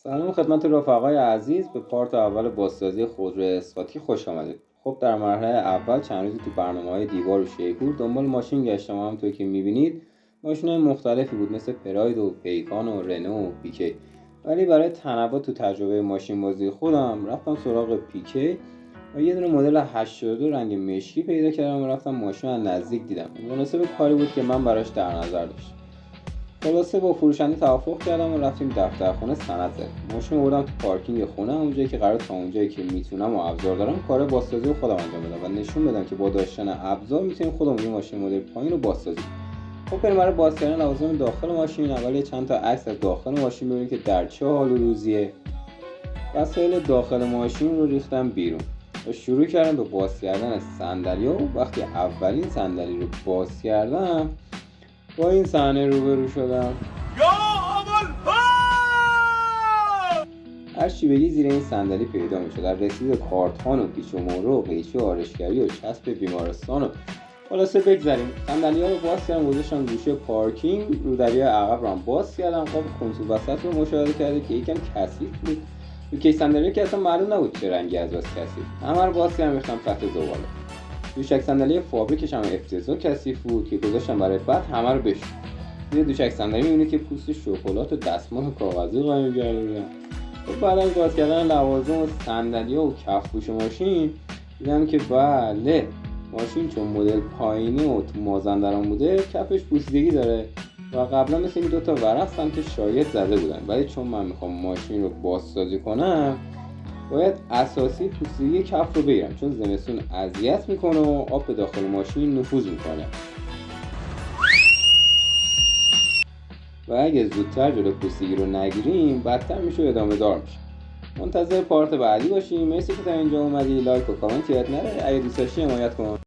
سلام خدمت رفقای عزیز. به پارت اول بازسازی خودرو اسقاطی خوش آمدید. خب در مرحله اول چند روزی تو برنامه‌های دیوار و شیپور دنبال ماشین گشتم. همونطور که می‌بینید ماشین‌های مختلفی بود، مثل پراید و پیکان و رنو و پیکه، ولی برای تنوع تو تجربه ماشین بازی خودم رفتم سراغ پیکه و یه دونه مدل 82 رنگ مشکی پیدا کردم و رفتم ماشین رو نزدیک دیدم. مناسب کاری بود که من براش در نظر داشتم. خلاصه با فروشنده توافق کردم و رفتیم دفتر خونه سند زدیم. ماشین رو بردم تو پارکینگ خونه، اونجایی که قرار تا اونجایی که میتونم و ابزار دارم کار بازسازی رو خودم انجام بدم و نشون بدم که با داشتن ابزار میتونیم خودمون این ماشین مدل پایین رو بازسازی کنیم. خب بریم برای باز کردن لوازم داخل ماشین. اول چند تا عکس از داخل ماشین ببینیم که در چه حال و روزیه. وسایل داخل ماشین رو ریختم بیرون و شروع کردم به باز کردن صندلی‌ها. وقتی اولین صندلی رو باز کردم با این صحنه روبرو شدم. هر چی بگی زیر این صندلی پیدا میشد، در رسید کارتخان و پیچ و مورو و قیچی و آرشگری و چسب بیمارستان و خلاصه بگذاریم. صندلی‌ها رو باز کردم، گذاشتم گوشه پارکینگ. رودری عقب رو هم باز کردم. قاب کنسول وسط رو مشاهده کرده که یکم کثیف بود. روکش صندلی که اصلا معلوم نبود چه رنگی از بس کثیف. همه رو باز کردم ریختم تحت زباله. دوشک صندلی فابریکش هم افتضاح کثیف بود که گذاشتم برای بعد همه رو بشور. زیر دوشک صندلی می‌بینید که پوست شکلات و دستمال کاغذی قایم کرده بودم. بعد از باز کردن لوازم و صندلی‌ها و کف‌پوش ماشین دیدم که بله، ماشین چون مدل پایینی و تو مازندران بوده کفش پوسیدگی داره و قبلا مثل این دوتا ورق سمت شاید زده بودن، ولی چون من میخوام ماشین رو بازسازی کنم باید اساسی پوسیدگی کف رو بگیرم، چون زمستون اذیت میکنه و آب به داخل ماشین نفوذ میکنه و اگه زودتر جلو پوسیدگی رو نگیریم بدتر میشه و ادامه دار میشه. منتظر پارت بعدی باشیم. مرسی که تا اینجا اومدی. لایک و کامنت یاد نره. اگه دوست داشتی حمایت کن.